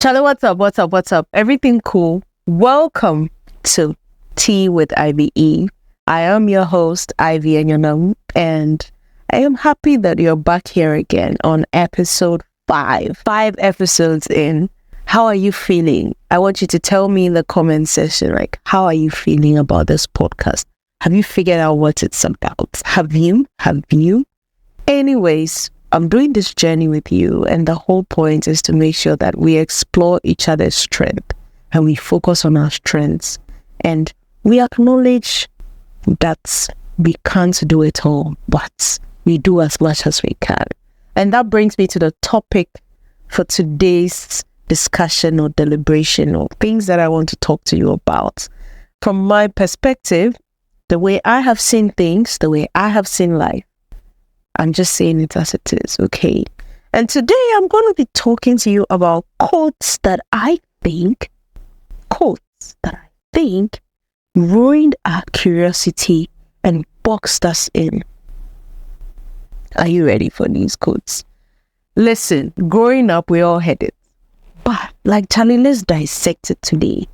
Charlie, what's up? What's up? What's up? Everything cool? Welcome to Tea with IVE. I am your host, Ivy Enyonam, and I am happy that you're back here again on episode 5. 5 episodes in. How are you feeling? I want you to tell me in the comment section, like, how are you feeling about this podcast? Have you figured out what it's about? Have you? Anyways, I'm doing this journey with you, and the whole point is to make sure that we explore each other's strength and we focus on our strengths, and we acknowledge that we can't do it all, but we do as much as we can. And that brings me to the topic for today's discussion or deliberation, or things that I want to talk to you about. From my perspective, the way I have seen things, the way I have seen life, I'm just saying it as it is, okay? And today I'm going to be talking to you about quotes that I think ruined our curiosity and boxed us in. Are you ready for these quotes? Listen, growing up, we all had it. But like Charlie, let's dissect it today.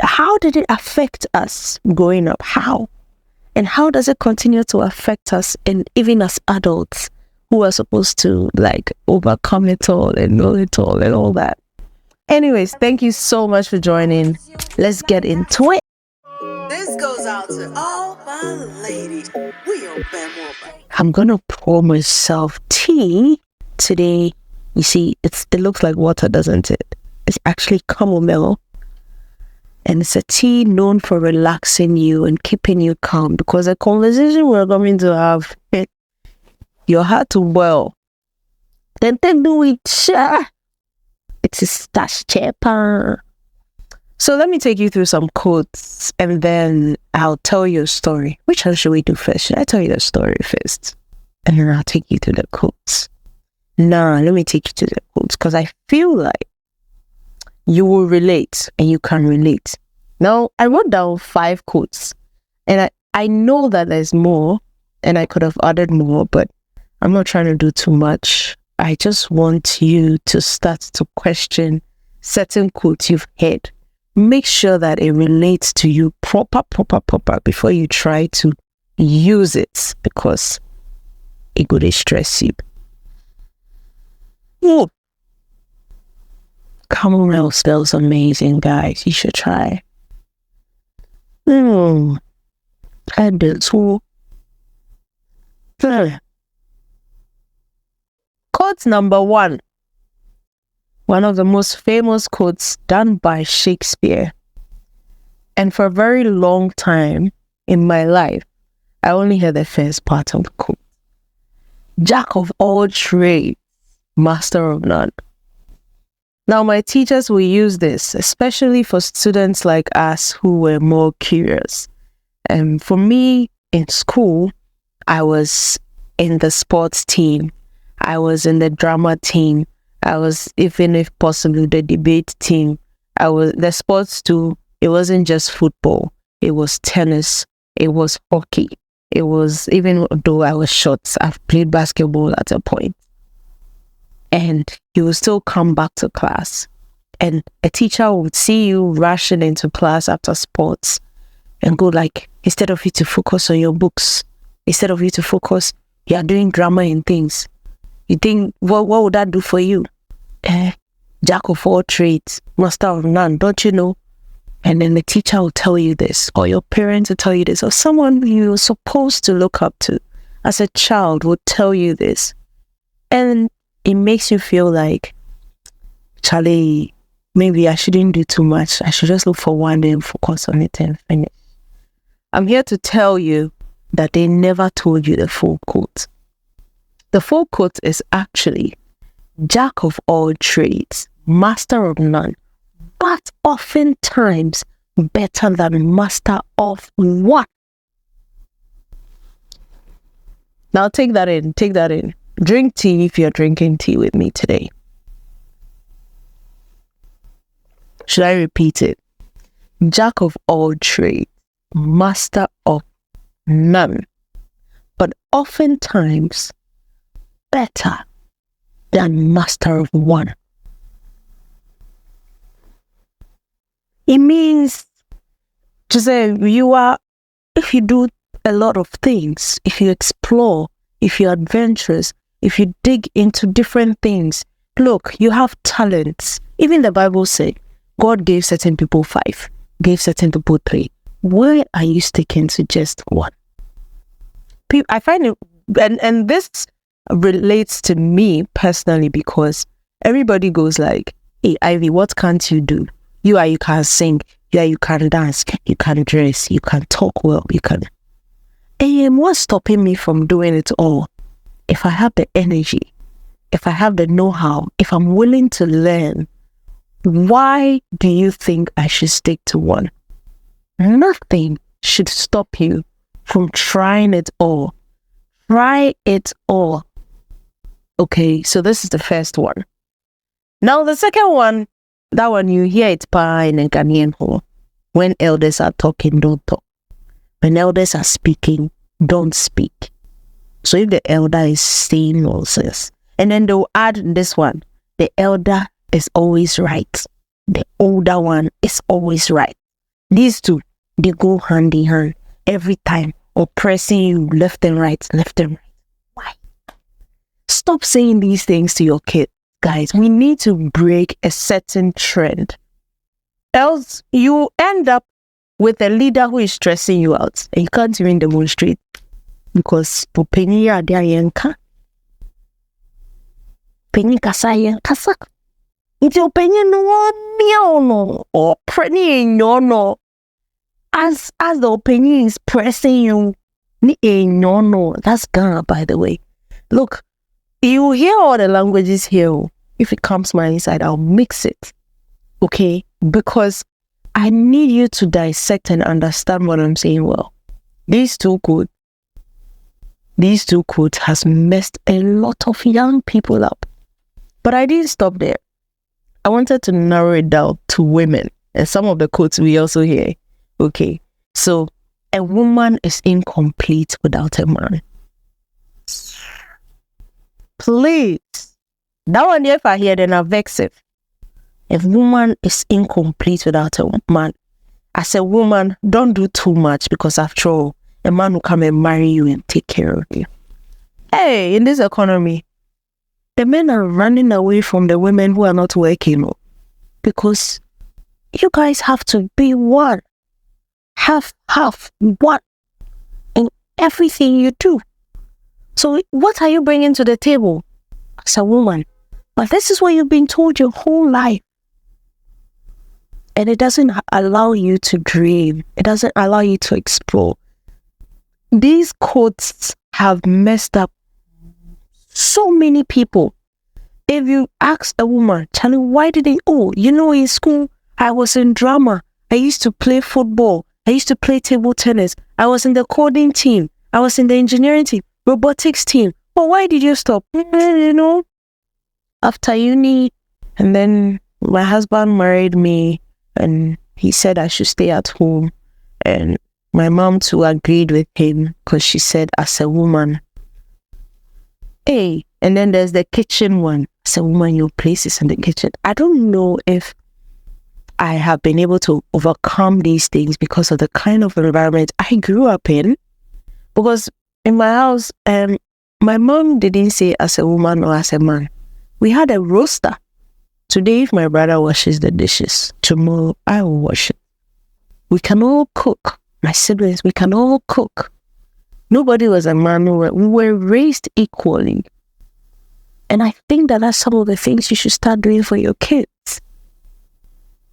How did it affect us growing up? How? And how does it continue to affect us, and even as adults who are supposed to like overcome it all and know it all and all that? Anyways, thank you so much for joining. Let's get into it. This goes out to all my ladies. We are I'm gonna pour myself tea today. You see, it looks like water, doesn't it? It's actually chamomile. And it's a tea known for relaxing you and keeping you calm, because the conversation we're going to have, your heart to boil. Then do it. It's a stash cheper. So let me take you through some quotes, and then I'll tell you a story. Which one should we do first? Should I tell you the story first? And then I'll take you to the quotes. Let me take you to the quotes, because I feel like you will relate, and you can relate. Now, I wrote down 5 quotes, and I know that there's more, and I could have added more, but I'm not trying to do too much. I just want you to start to question certain quotes you've heard. Make sure that it relates to you proper before you try to use it, because it could stress you. Ooh. Chamomile smells amazing, guys. You should try. I did too. Quote number 1. One of the most famous quotes done by Shakespeare. And for a very long time in my life, I only heard the first part of the quote. Jack of all trades, master of none. Now, my teachers will use this, especially for students like us who were more curious. And for me, in school, I was in the sports team. I was in the drama team. I was, even if possible, the debate team. I was the sports too. It wasn't just football. It was tennis. It was hockey. It was, even though I was short, I've played basketball at a point. And you will still come back to class, and a teacher would see you rushing into class after sports and go like, instead of you to focus on your books, instead of you to focus, you are doing drama and things. You think, what would that do for you? Jack of all trades, master of none, don't you know? And then the teacher will tell you this, or your parents will tell you this, or someone you're supposed to look up to as a child would tell you this. And it makes you feel like, Charlie, maybe I shouldn't do too much. I should just look for one day and focus on it and finish. I'm here to tell you that they never told you the full quote. The full quote is actually, Jack of all trades, master of none, but oftentimes better than master of one. Now take that in. Drink tea if you're drinking tea with me today. Should I repeat it? Jack of all trades, master of none, but oftentimes better than master of one. It means to say if you do a lot of things, if you explore, if you're adventurous, if you dig into different things, look, you have talents. Even the Bible said, God gave certain people 5, gave certain people 3. Why are you sticking to just one? I find it, and this relates to me personally, because everybody goes like, hey, Ivy, what can't you do? You can sing, you can dance, you can dress, you can talk well, you can. And what's stopping me from doing it all? If I have the energy, if I have the know-how, if I'm willing to learn, why do you think I should stick to one? Nothing should stop you from trying it all. Try it all. Okay, so this is the first one. Now the second one, that one you hear it in a Ghanaian home. When elders are talking, don't talk. When elders are speaking, don't speak. So if the elder is saying nonsense, and then they'll add this one, the elder is always right. The older one is always right. These two, they go hand in hand every time, oppressing you left and right, left and right. Why? Stop saying these things to your kids, guys. We need to break a certain trend. Else, you end up with a leader who is stressing you out, and you can't even demonstrate because penny are there yenka. Penny kasa yenkasa. It's your opinion no or penny no. As the opinion is pressing you, no. That's Ghana, by the way. Look, you hear all the languages here. If it comes my inside, I'll mix it. Okay? Because I need you to dissect and understand what I'm saying well. These two quotes has messed a lot of young people up. But I didn't stop there. I wanted to narrow it down to women. And some of the quotes we also hear. Okay. So, a woman is incomplete without a man. Please. That one, if I hear, then I'm vexed. A woman is incomplete without a man. As a woman, don't do too much, because after all, a man will come and marry you and take care of you. Hey, in this economy, the men are running away from the women who are not working, because you guys have to be one. Half, one in everything you do. So what are you bringing to the table as a woman? But this is what you've been told your whole life. And it doesn't allow you to dream. It doesn't allow you to explore. These quotes have messed up so many people. If you ask a woman, Charlie, why did they? Oh, in school, I was in drama. I used to play football. I used to play table tennis. I was in the coding team. I was in the engineering team, robotics team. But why did you stop? After uni, and then my husband married me, and he said I should stay at home. And my mom too agreed with him, because she said, as a woman, hey, and then there's the kitchen one. As a woman, your place is in the kitchen. I don't know if I have been able to overcome these things because of the kind of environment I grew up in. Because in my house, my mom didn't say as a woman or as a man. We had a roster. Today, if my brother washes the dishes, tomorrow I will wash it. We can all cook. My siblings, we can all cook. Nobody was a man. We were raised equally. And I think that that's some of the things you should start doing for your kids.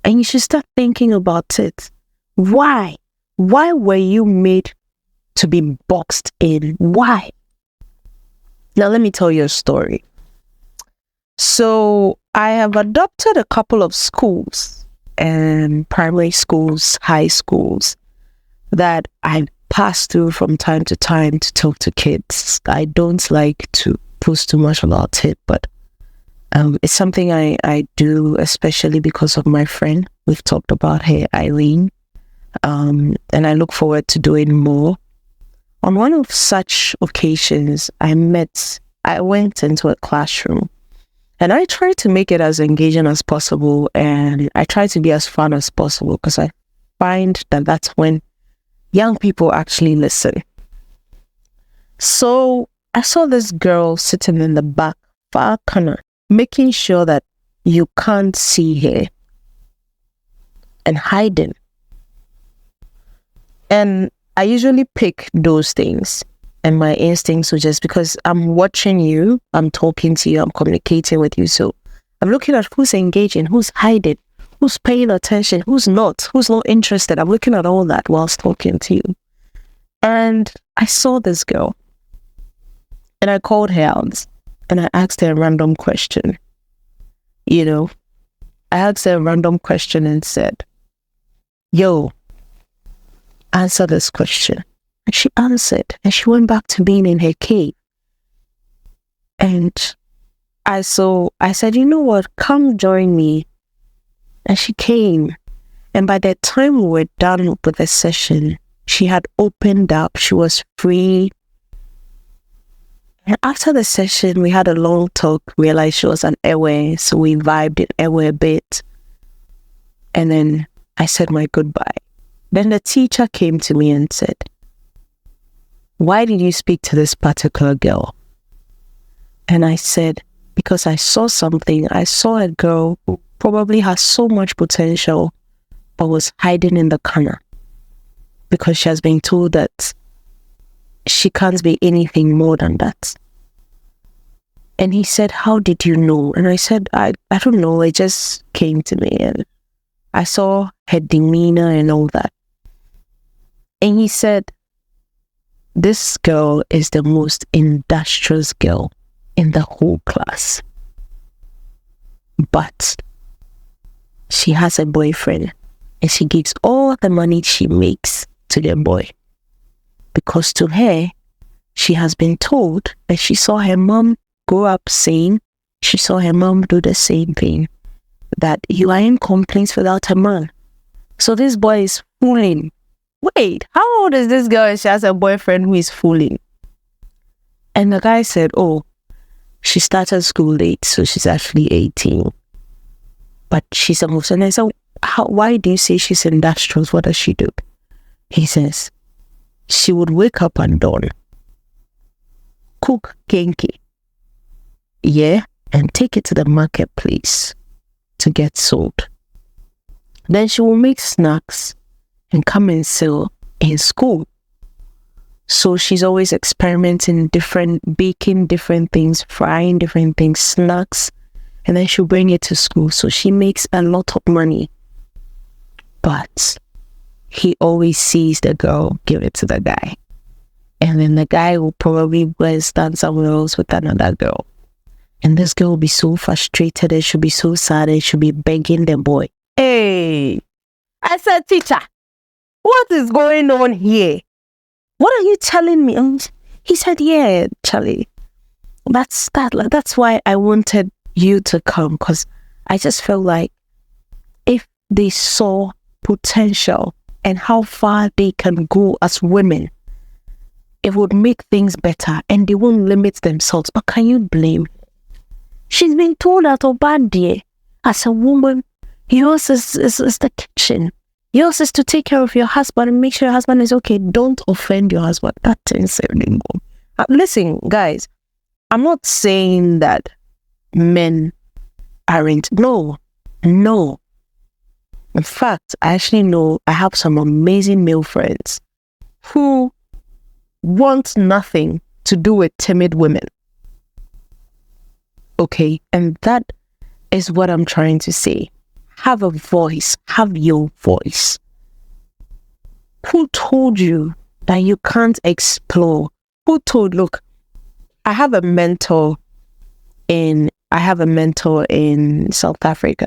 And you should start thinking about it. Why? Why were you made to be boxed in? Why? Now, let me tell you a story. So, I have adopted a couple of schools, primary schools, high schools, that I pass through from time to time to talk to kids. I don't like to post too much about it, but it's something I do, especially because of my friend. We've talked about her, Eileen, and I look forward to doing more. On one of such occasions, I went into a classroom, And I try to make it as engaging as possible, and I try to be as fun as possible because I find that that's when young people actually listen. So I saw this girl sitting in the back far corner, making sure that you can't see her and hiding. And I usually pick those things, and my instincts were just because I'm watching you, I'm talking to you, I'm communicating with you. So I'm looking at who's engaging, who's hiding, who's paying attention, who's not interested. I'm looking at all that whilst talking to you. And I saw this girl, and I called her out, and I asked her a random question. I asked her a random question and said, yo, answer this question. And she answered, and she went back to being in her cave. And I said, you know what, come join me. And she came. And by the time we were done with the session, she had opened up. She was free. And after the session, we had a long talk. Realized she was an Ewe, so we vibed in Ewe a bit. And then I said my goodbye. Then the teacher came to me and said, why did you speak to this particular girl? And I said, because I saw something. I saw a girl who probably has so much potential, but was hiding in the corner because she has been told that she can't be anything more than that. And he said, how did you know? And I said, I don't know. It just came to me, and I saw her demeanor and all that. And he said, this girl is the most industrious girl in the whole class. But she has a boyfriend, and she gives all the money she makes to the boy. Because to her, she has been told that she saw her mom grow up saying, she saw her mom do the same thing, that you are incomplete without a man. So this boy is fooling. Wait, how old is this girl and she has a boyfriend who is fooling? And the guy said, oh, she started school late, so she's actually 18. But she's a Muslim. And I said, why do you say she's industrious? What does she do? He says, she would wake up at dawn, cook kenke, and take it to the marketplace to get sold. Then she will make snacks and come and sell in school. So she's always experimenting baking different things, frying different things, snacks, and then she'll bring it to school. So she makes a lot of money. But he always sees the girl give it to the guy. And then the guy will probably go and stand somewhere else with another girl. And this girl will be so frustrated, and she'll be so sad, and she'll be begging the boy. Hey, I said, teacher, what is going on here? What are you telling me? And he said, yeah, Charlie, that's why I wanted you to come, because I just felt like if they saw potential and how far they can go as women, it would make things better and they won't limit themselves. But can you blame her? She's been told that Obadiah, as a woman, yours is the kitchen. Yours is to take care of your husband and make sure your husband is okay. Don't offend your husband. That thing's listen, guys, I'm not saying that men aren't. No. In fact, I actually know I have some amazing male friends who want nothing to do with timid women. Okay, and that is what I'm trying to say. Have a voice. Have your voice. Who told you that you can't explore? Who told? Look, I have a mentor in South Africa,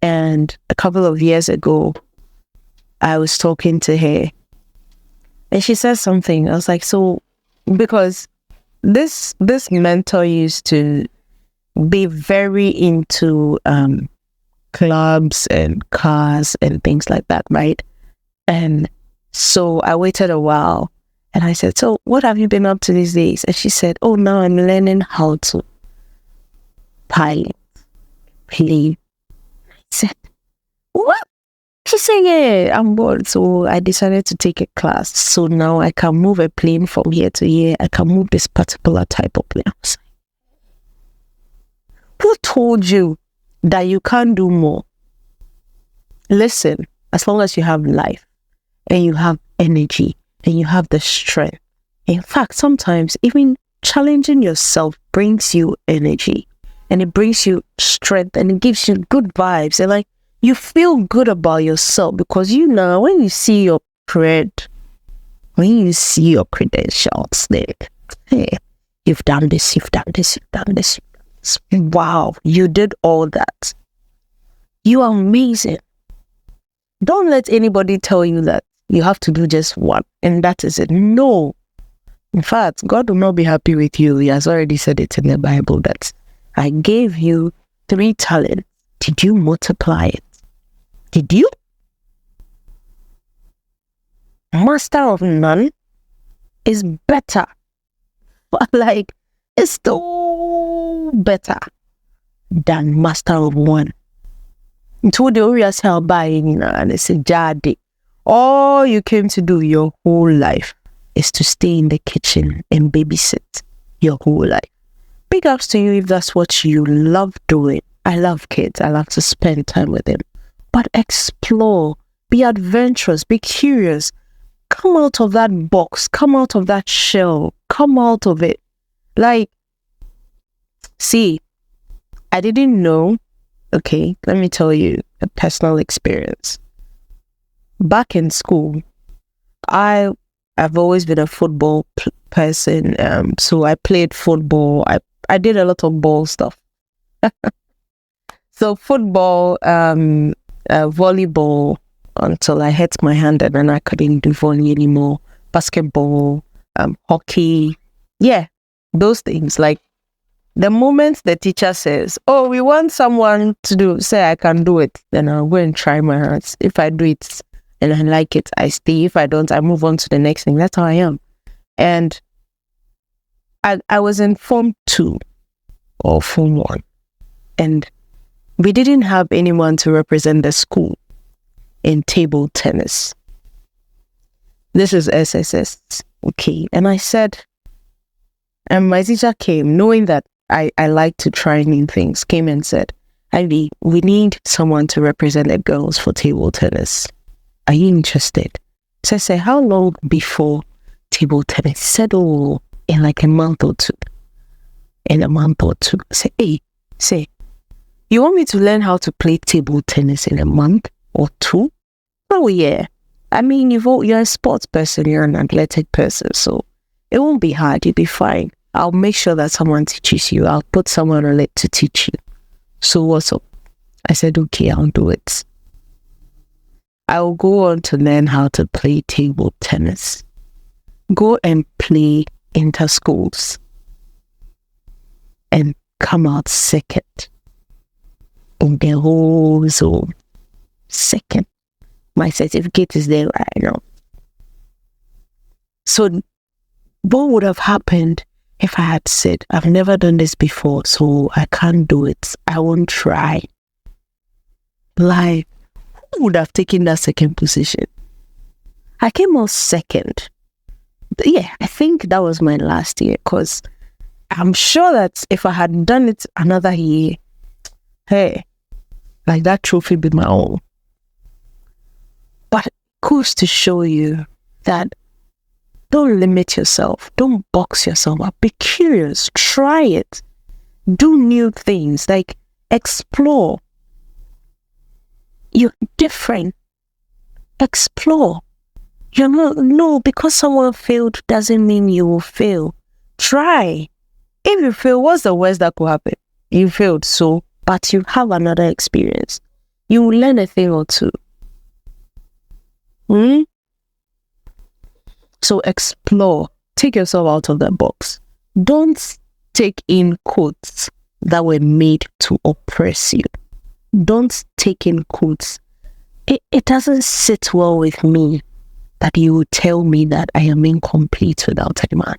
and a couple of years ago, I was talking to her, and she said something. I was like, so, because this mentor used to be very into clubs and cars and things like that, right? And so I waited a while, and I said, so what have you been up to these days? And she said, oh, now I'm learning how to pilot, plane. I said, what? She said, yeah, I'm bored. So I decided to take a class. So now I can move a plane from here to here. I can move this particular type of plane. I was like, who told you that you can't do more? Listen, as long as you have life and you have energy and you have the strength. In fact, sometimes even challenging yourself brings you energy and it brings you strength and it gives you good vibes. And like, you feel good about yourself because you know when you see your when you see your credentials, then hey, you've done this, you've done this, you've done this. Wow, you did all that. You are amazing. Don't let anybody tell you that you have to do just one and that is it. No. In fact, God will not be happy with you. He has already said it in the Bible that I gave you 3 talents. Did you multiply it? Did you? Master of none is better. Like, it's so better than master of one. Until the areas held by and it's a jade. All you came to do your whole life is to stay in the kitchen and babysit your whole life. Big ups to you if that's what you love doing. I love kids. I love to spend time with them. But explore, be adventurous, be curious. Come out of that box, come out of that shell, come out of it. Like, see, I didn't know. Okay, let me tell you a personal experience. Back in school, I've always been a football person. So I played football. I did a lot of ball stuff. So football, volleyball, until I hurt my hand and then I couldn't do volley anymore. Basketball, hockey. Yeah, those things. Like, the moment the teacher says, oh, we want someone to say I can do it, then I'll go and try my hands. If I do it and I like it, I stay. If I don't, I move on to the next thing. That's how I am. And I was in Form 2 or Form 1. And we didn't have anyone to represent the school in table tennis. This is SSS. Okay. And I said, and my teacher came, knowing that I like to try new things, came and said, Ivy, we need someone to represent the girls for table tennis. Are you interested? So I said, how long before table tennis? He said, oh, in like a month or two. In a month or two. I said, hey, you want me to learn how to play table tennis in a month or two? Oh, yeah. I mean, you're a sports person, you're an athletic person, so it won't be hard, you'll be fine. I'll make sure that someone teaches you. I'll put someone on it to teach you. So what's up? I said, okay, I'll do it. I will go on to learn how to play table tennis. Go and play inter-schools. And come out second in the whole zone. Second. My certificate is there right now. So what would have happened if I had said, I've never done this before, so I can't do it. I won't try. Like, who would have taken that second position? I came out second. Yeah, I think that was my last year because I'm sure that if I had done it another year, hey, like that trophy be my own. But it goes to show you that don't limit yourself. Don't box yourself up. Be curious. Try it. Do new things. Like, explore. You're different. Explore. You're not, no, because someone failed doesn't mean you will fail. Try. If you fail, what's the worst that could happen? You failed, so, but you have another experience. You will learn a thing or two. So explore. Take yourself out of that box. Don't take in quotes that were made to oppress you. Don't take in quotes. It doesn't sit well with me that you would tell me that I am incomplete without a man.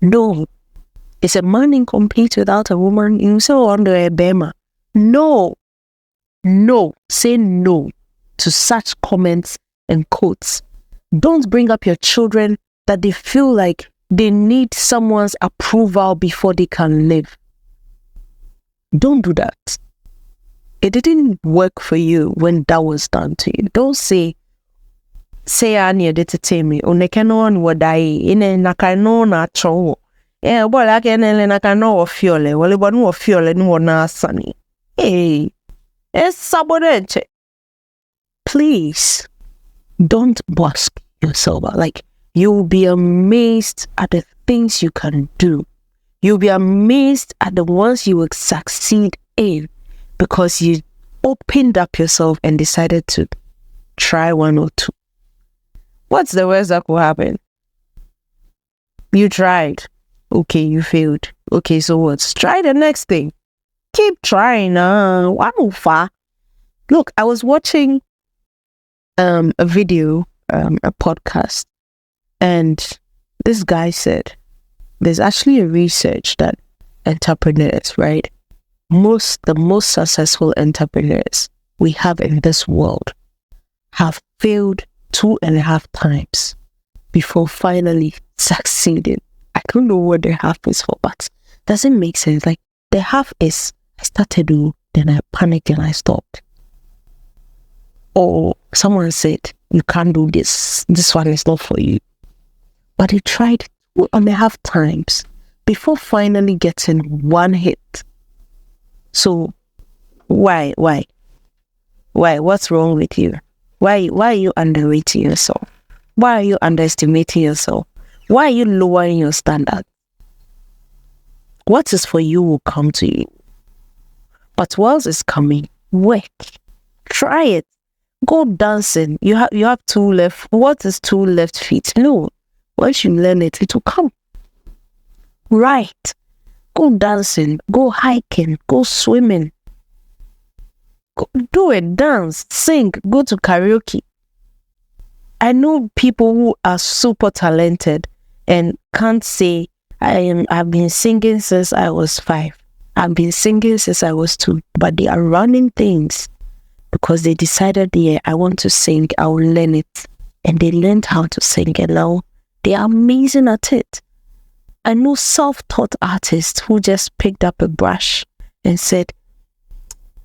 No. Is a man incomplete without a woman? You say under a bema. No. Say no to such comments and quotes. Don't bring up your children that they feel like they need someone's approval before they can live. Don't do that. It didn't work for you when that was done to you. Don't say Anya did to tell me, Onekano would die in a Nakano na cho. Yeah, well, I can Nakano or Fiole, well, one more Fiole and one na sunny. Hey, it's sabonete. Please don't busk yourself. Like, you'll be amazed at the things you can do. You'll be amazed at the ones you will succeed in because you opened up yourself and decided to try one or two. What's the worst that could happen? You tried. Okay, you failed. Okay, so what? Try the next thing. Keep trying. Look, I was watching a video, a podcast, and this guy said there's actually a research that entrepreneurs, right? The most successful entrepreneurs we have in this world have failed 2.5 times before finally succeeding. I don't know what the half is for, but doesn't make sense. Like, the half is I started to, then I panicked and I stopped. Or someone said, you can't do this. This one is not for you. But he tried 2.5 times before finally getting one hit. So why? What's wrong with you? Why are you underrating yourself? Why are you underestimating yourself? Why are you lowering your standards? What is for you will come to you. But whilst it's coming, work. Try it. Go dancing. You have 2 left. What is 2 left feet? No. Once you learn it, it will come. Right. Go dancing. Go hiking. Go swimming. Go, do it. Dance. Sing. Go to karaoke. I know people who are super talented and can't say, I've been singing since I was 5. I've been singing since I was 2. But they are running things because they decided, yeah, I want to sing. I will learn it. And they learned how to sing. And now they are amazing at it. I know self-taught artists who just picked up a brush and said,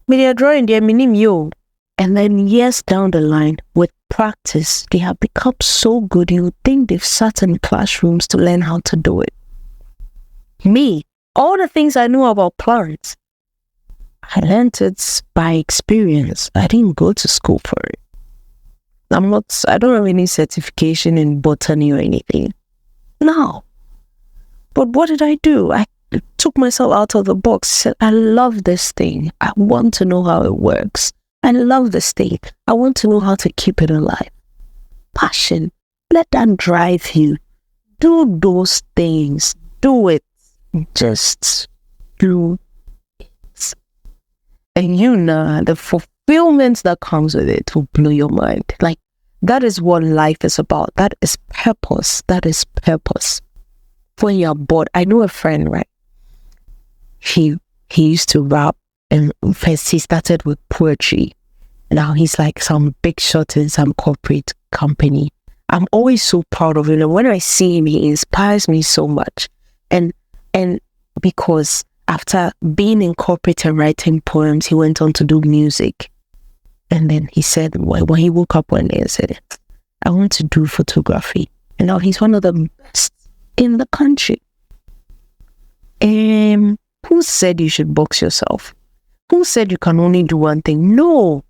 "Media drawing there, minim yo." And then years down the line, with practice, they have become so good you would think they've sat in classrooms to learn how to do it. Me, all the things I knew about plants, I learned it by experience. I didn't go to school for it. I don't have any certification in botany or anything. No. But what did I do? I took myself out of the box, said, I love this thing. I want to know how it works. I love this thing. I want to know how to keep it alive. Passion. Let that drive you. Do those things. Do it. Just do it. And you know, the fulfillment that comes with it will blow your mind. Like, that is what life is about. That is purpose. That is purpose. When you're bored, I know a friend, right? He used to rap, and first he started with poetry. Now he's like some big shot in some corporate company. I'm always so proud of him. And when I see him, he inspires me so much. And because after being in corporate and writing poems, he went on to do music. And then he said, when he woke up one day and said, I want to do photography. And now he's one of the best in the country. Who said you should box yourself? Who said you can only do one thing? No.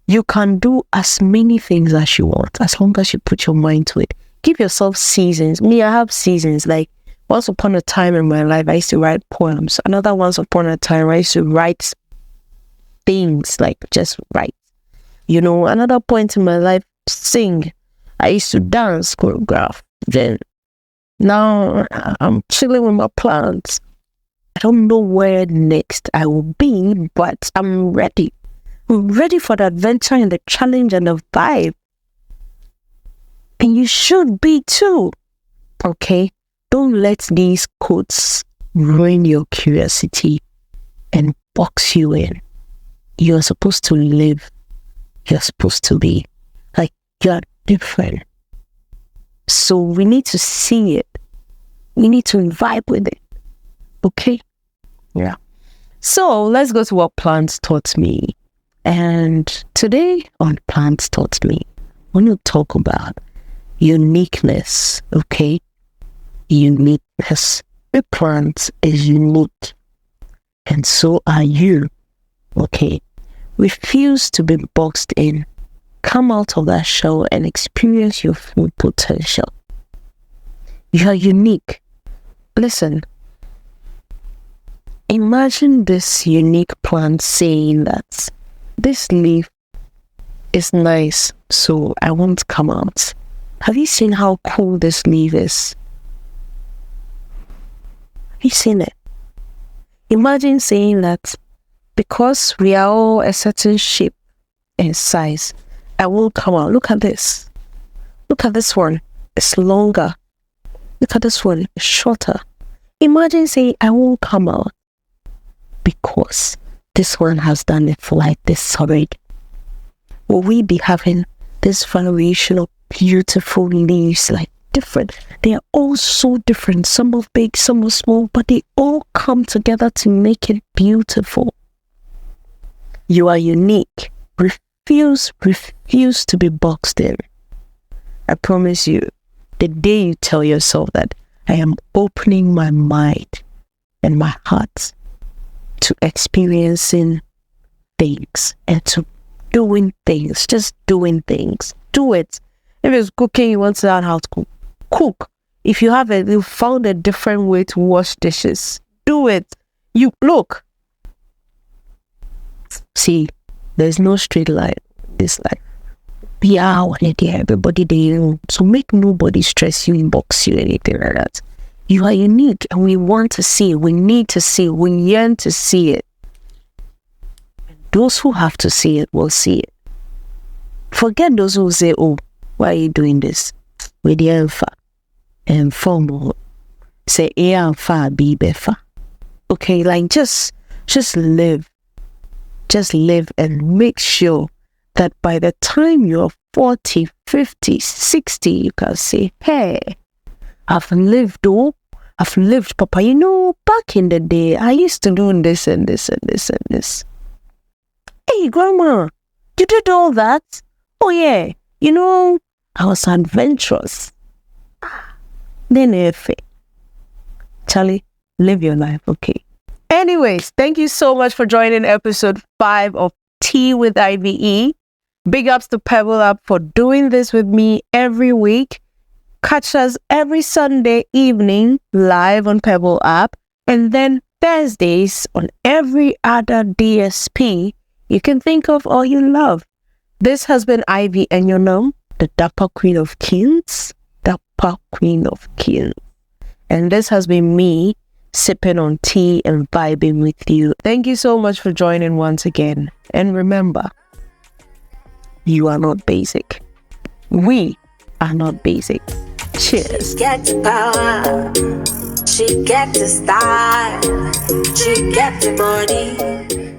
You can do as many things as you want, as long as you put your mind to it. Give yourself seasons. Me, I have seasons. Like, once upon a time in my life, I used to write poems. Another once upon a time, I used to write things, like just write. You know, another point in my life, sing. I used to dance, choreograph. Then now I'm chilling with my plants. I don't know where next I will be, but I'm ready. I'm ready for the adventure and the challenge and the vibe. And you should be too. Okay? Don't let these quotes ruin your curiosity and box you in. You're supposed to live. You're supposed to be. Like, you're different. So we need to see it. We need to vibe with it. Okay? Yeah. So let's go to what plants taught me. And today on Plants Taught Me, I want to talk about uniqueness. Okay? Uniqueness. The plant is unique. And so are you. Okay? Refuse to be boxed in. Come out of that shell and experience your full potential. You are unique. Listen. Imagine this unique plant saying that this leaf is nice, so I won't come out. Have you seen how cool this leaf is? Have you seen it? Imagine saying that because we are all a certain shape and size, I won't come out. Look at this. Look at this one. It's longer. Look at this one. It's shorter. Imagine saying I won't come out because this one has done it for like this already. Will we be having this variation of beautiful leaves, like different? They are all so different. Some are big, some are small, but they all come together to make it beautiful. You are unique. Refuse to be boxed in. I promise you, the day you tell yourself that I am opening my mind and my heart to experiencing things and to doing things, just doing things. Do it. If it's cooking, you want to learn how to cook. If you found a different way to wash dishes, do it. You look. See, there's no straight line in this life. Yeah, everybody there. So make nobody stress you, inbox you, anything like that. You are unique and we want to see it. We need to see it. We yearn to see it. Those who have to see it will see it. Forget those who say, oh, why are you doing this? With the alpha and formal. Say A and fa, B befa. Okay, like just live. Just live and make sure that by the time you're 40, 50, 60, you can say, hey, I've lived, Papa. You know, back in the day, I used to do this and this and this and this. Hey, Grandma, you did all that? Oh, yeah. You know, I was adventurous. Then if Charlie, live your life, okay? Anyways, thank you so much for joining episode 5 of Tea with IVE. Big ups to Pebble Up for doing this with me every week. Catch us every Sunday evening live on Pebble app, and then Thursdays on every other DSP you can think of or you love. This has been Ivy Enyonam, the Dapper Queen of Kings. Dapper Queen of Kings. And this has been me sipping on tea and vibing with you. Thank you so much for joining once again. And remember, you are not basic. We are not basic. Cheers. She get the power, she get the style, she get the money.